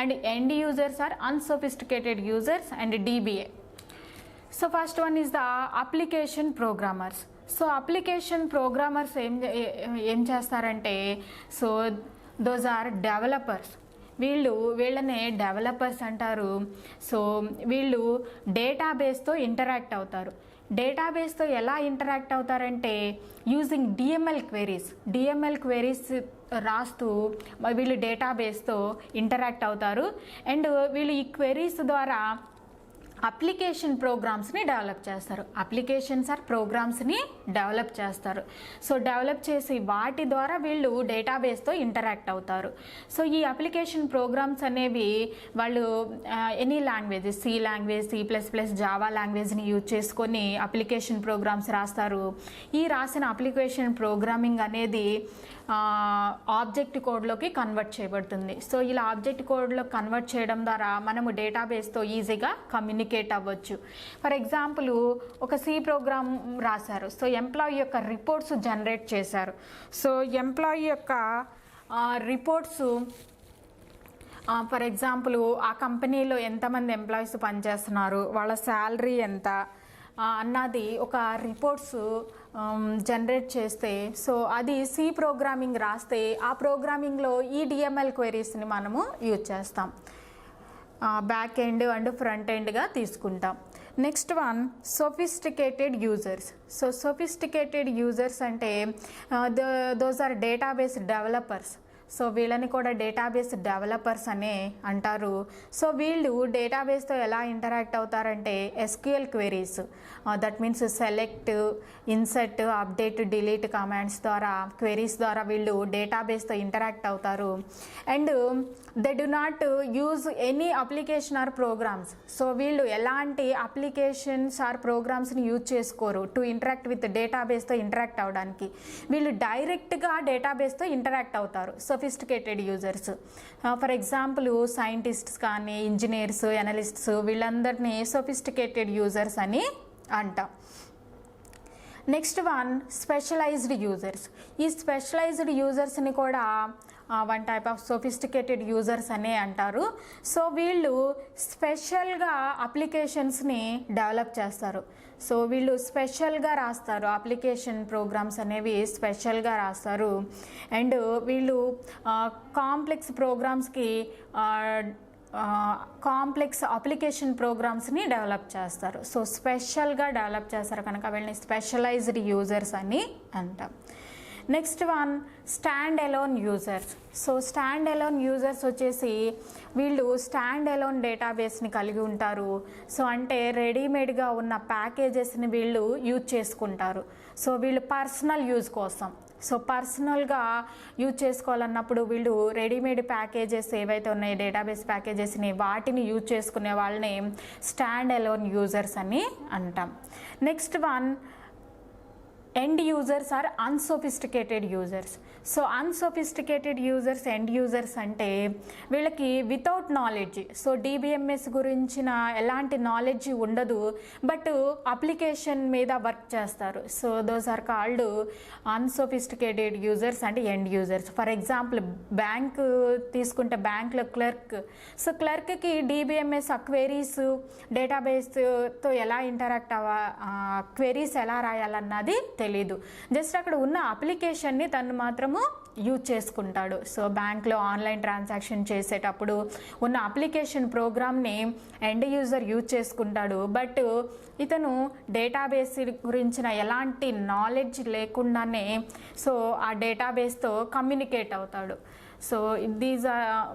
and end users are unsophisticated users and DBA. So first one is the application programmers. So application programmers ఏం చేస్తారంటే సో దోస్ ఆర్ డెవలపర్స్. వీళ్ళనే డెవలపర్స్ అంటారు. సో వీళ్ళు డేటాబేస్తో ఇంటరాక్ట్ అవుతారు. డేటాబేస్తో ఎలా ఇంటరాక్ట్ అవుతారంటే యూజింగ్ డిఎంఎల్ క్వెరీస్ రాస్తూ వీళ్ళు డేటాబేస్తో ఇంటరాక్ట్ అవుతారు. అండ్ వీళ్ళు ఈ క్వెరీస్ ద్వారా అప్లికేషన్ ప్రోగ్రామ్స్ని డెవలప్ చేస్తారు. అప్లికేషన్స్ ఆర్ ప్రోగ్రామ్స్ని డెవలప్ చేస్తారు. సో డెవలప్ చేసి వాటి ద్వారా వీళ్ళు డేటాబేస్తో ఇంటరాక్ట్ అవుతారు. సో ఈ అప్లికేషన్ ప్రోగ్రామ్స్ అనేవి వాళ్ళు any languages, C language, C++, Java లాంగ్వేజ్ని యూజ్ చేసుకొని అప్లికేషన్ ప్రోగ్రామ్స్ రాస్తారు. ఈ రాసిన అప్లికేషన్ ప్రోగ్రామింగ్ అనేది ఆబ్జెక్ట్ కోడ్లోకి కన్వర్ట్ చేయబడుతుంది. సో ఇలా ఆబ్జెక్ట్ కోడ్లో కన్వర్ట్ చేయడం ద్వారా మనము డేటాబేస్తో ఈజీగా కమ్యూనికేట్ అవ్వచ్చు. ఫర్ ఎగ్జాంపుల్ ఒక C ప్రోగ్రామ్ రాశారు. సో ఎంప్లాయీ యొక్క రిపోర్ట్స్ జనరేట్ చేశారు. సో ఎంప్లాయీ యొక్క రిపోర్ట్స్ ఫర్ ఎగ్జాంపుల్ ఆ కంపెనీలో ఎంతమంది ఎంప్లాయీస్ పనిచేస్తున్నారు, వాళ్ళ శాలరీ ఎంత అన్నది ఒక రిపోర్ట్స్ జనరేట్ చేస్తే సో అది C ప్రోగ్రామింగ్ రాస్తే ఆ ప్రోగ్రామింగ్లో ఈ DML క్వెరీస్ని మనము యూజ్ చేస్తాం. బ్యాక్ ఎండ్ అండ్ ఫ్రంట్ ఎండ్గా తీసుకుంటాం. Next one, sophisticated users. So sophisticated users అంటే those are database developers. So వీళ్ళని కూడా డేటాబేస్ డెవలపర్స్ అనే అంటారు. సో వీళ్ళు డేటాబేస్తో ఎలా ఇంటరాక్ట్ అవుతారంటే SQL queries, that means select, insert, update, delete commands ద్వారా క్వెరీస్ ద్వారా వీళ్ళు డేటాబేస్తో ఇంటరాక్ట్ అవుతారు. And they do not use any application or programs. So వీళ్ళు ఎలాంటి అప్లికేషన్స్ ఆర్ ప్రోగ్రామ్స్ని యూజ్ చేసుకోరు టు ఇంటరాక్ట్ విత్ డేటాబేస్తో ఇంటరాక్ట్ అవ్వడానికి. వీళ్ళు డైరెక్ట్గా డేటాబేస్తో ఇంటరాక్ట్ అవుతారు sophisticated users. For example scientists కానీ, ఇంజనీర్స్, అనలిస్ట్స్ వీళ్ళందరినీ సోఫిస్టికేటెడ్ యూజర్స్ అని అంటాం. Next one, specialized users. ఈ స్పెషలైజ్డ్ యూజర్స్ని కూడా one type of sophisticated users అనే అంటారు. సో వీళ్ళు స్పెషల్గా అప్లికేషన్స్ని డెవలప్ చేస్తారు. సో వీళ్ళు స్పెషల్గా రాస్తారు, అప్లికేషన్ ప్రోగ్రామ్స్ అనేవి స్పెషల్గా రాస్తారు. అండ్ వీళ్ళు కాంప్లెక్స్ ప్రోగ్రామ్స్కి కాంప్లెక్స్ అప్లికేషన్ ప్రోగ్రామ్స్ని డెవలప్ చేస్తారు. సో స్పెషల్గా డెవలప్ చేస్తారు కనుక వీళ్ళని స్పెషలైజ్డ్ యూజర్స్ అని అంటాం. Next one, stand alone users. So stand alone users వచ్చేసి వీళ్ళు స్టాండ్ అలోన్ డేటాబేస్ని కలిగి ఉంటారు. సో అంటే రెడీమేడ్గా ఉన్న ప్యాకేజెస్ని వీళ్ళు యూజ్ చేసుకుంటారు. సో వీళ్ళు పర్సనల్ యూజ్ కోసం, సో పర్సనల్గా యూజ్ చేసుకోవాలన్నప్పుడు వీళ్ళు రెడీమేడ్ ప్యాకేజెస్ ఏవైతే ఉన్నాయో డేటాబేస్ ప్యాకేజెస్ని వాటిని యూజ్ చేసుకునే వాళ్ళని స్టాండ్ అలోన్ యూజర్స్ అని అంటాం. Next one, end users are unsophisticated users. So unsophisticated users, end users అంటే వీళ్ళకి వితౌట్ నాలెడ్జ్, సో డిబిఎంఎస్ గురించిన ఎలాంటి నాలెడ్జ్ ఉండదు, బట్ అప్లికేషన్ మీద వర్క్ చేస్తారు. So those are called unsophisticated users and end users. For example bank తీసుకుంటే బ్యాంక్లో క్లర్క్, సో క్లర్క్కి డిబిఎంఎస్ క్వెరీస్ డేటాబేస్తో ఎలా ఇంటరాక్ట్ క్వెరీస్ ఎలా రాయాలన్నది తెలీదు. జస్ట్ అక్కడ ఉన్న అప్లికేషన్ని తను మాత్రము యూజ్ చేసుకుంటాడు. సో బ్యాంక్లో ఆన్లైన్ ట్రాన్సాక్షన్ చేసేటప్పుడు ఉన్న అప్లికేషన్ ప్రోగ్రామ్ని ఎండ్ యూజర్ యూజ్ చేసుకుంటాడు, బట్ ఇతను డేటాబేస్ గురించిన ఎలాంటి నాలెడ్జ్ లేకుండానే సో ఆ డేటాబేస్తో కమ్యూనికేట్ అవుతాడు. సో దీస్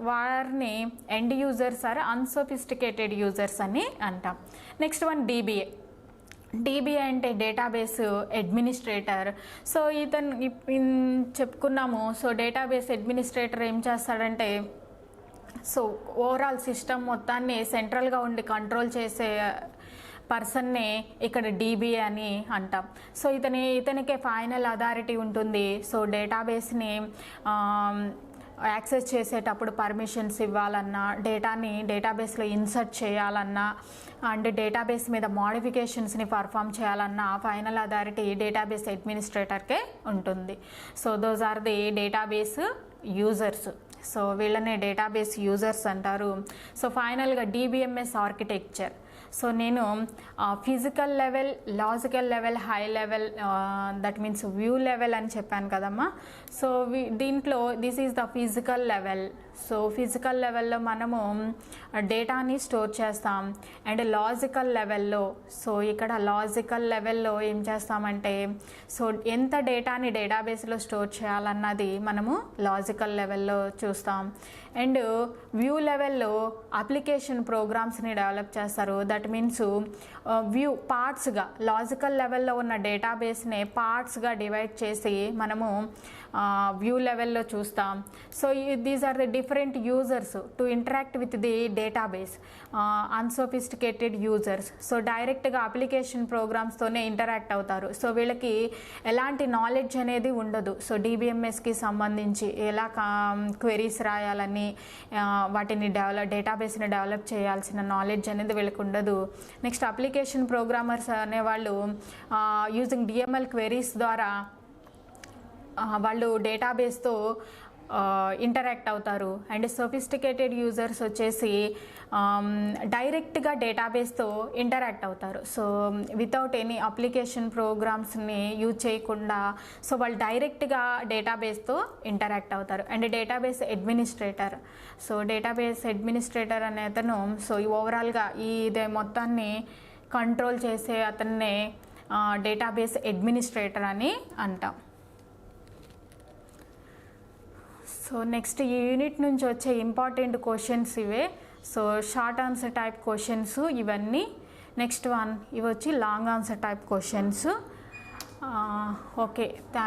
వారిని end users are unsophisticated users అని అంటాం. Next one DBA. డిబిఏ అంటే డేటాబేస్ అడ్మినిస్ట్రేటర్. సో ఇతను చెప్పుకున్నాము. సో డేటాబేస్ అడ్మినిస్ట్రేటర్ ఏం చేస్తాడంటే సో ఓవరాల్ సిస్టమ్ మొత్తాన్ని సెంట్రల్గా ఉండి కంట్రోల్ చేసే పర్సన్నే ఇక్కడ డిబిఏ అని అంటాం. సో ఇతనికే ఫైనల్ అథారిటీ ఉంటుంది. సో డేటాబేస్ని యాక్సెస్ చేసేటప్పుడు పర్మిషన్స్ ఇవ్వాలన్నా, డేటాని డేటాబేస్లో ఇన్సర్ట్ చేయాలన్నా అండ్ డేటాబేస్ మీద మోడిఫికేషన్స్ని పర్ఫామ్ చేయాలన్నా ఫైనల్ అథారిటీ డేటాబేస్ అడ్మినిస్ట్రేటర్కే ఉంటుంది. So those are the database users. So వీళ్ళనే డేటాబేస్ యూజర్స్ అంటారు. సో ఫైనల్గా డిబిఎంఎస్ ఆర్కిటెక్చర్. సో నేను physical level, logical level, high level, that means view level అని చెప్పాను కదమ్మా. సో దీంట్లో this is the physical level. So physical లెవెల్లో మనము డేటాని స్టోర్ చేస్తాం. అండ్ లాజికల్ లెవెల్లో, సో ఇక్కడ లాజికల్ లెవెల్లో ఏం చేస్తామంటే సో ఎంత డేటాని డేటాబేస్లో స్టోర్ చేయాలన్నది మనము లాజికల్ లెవెల్లో చూస్తాం. అండ్ వ్యూ లెవెల్లో అప్లికేషన్ ప్రోగ్రామ్స్ని డెవలప్ చేస్తారు. దట్ మీన్స్ వ్యూ పార్ట్స్గా, లాజికల్ లెవెల్లో ఉన్న డేటాబేస్ని పార్ట్స్గా డివైడ్ చేసి మనము వ్యూ లెవెల్లో చూస్తాం. So these are the different users to interact with the database. Unsophisticated users, so డైరెక్ట్గా అప్లికేషన్ ప్రోగ్రామ్స్తోనే ఇంటరాక్ట్ అవుతారు. సో వీళ్ళకి ఎలాంటి నాలెడ్జ్ అనేది ఉండదు. సో డిబిఎంఎస్కి సంబంధించి ఎలా క్వెరీస్ రాయాలని, వాటిని డేటాబేస్ని డెవలప్ చేయాల్సిన నాలెడ్జ్ అనేది వీళ్ళకి ఉండదు. నెక్స్ట్ అప్లికేషన్ ప్రోగ్రామర్స్ అనేవాళ్ళు యూజింగ్ డిఎంఎల్ క్వెరీస్ ద్వారా వాళ్ళు డేటాబేస్తో ఇంటరాక్ట్ అవుతారు. అండ్ సోఫిస్టికేటెడ్ యూజర్స్ వచ్చేసి డైరెక్ట్గా డేటాబేస్తో ఇంటరాక్ట్ అవుతారు. సో వితౌట్ ఎనీ అప్లికేషన్ ప్రోగ్రామ్స్ని యూజ్ చేయకుండా సో వాళ్ళు డైరెక్ట్గా డేటాబేస్తో ఇంటరాక్ట్ అవుతారు. And database administrator. So database administrator అనే అతను సో ఓవరాల్గా ఇదే మొత్తాన్ని కంట్రోల్ చేసే అతన్నే డేటాబేస్ అడ్మినిస్ట్రేటర్ అని అంటాం. సో నెక్స్ట్ ఈ యూనిట్ నుంచి వచ్చే ఇంపార్టెంట్ క్వశ్చన్స్ ఇవే. So short answer type questions ఇవన్నీ. నెక్స్ట్ వన్ ఇవి వచ్చి long answer type questions. Okay, thank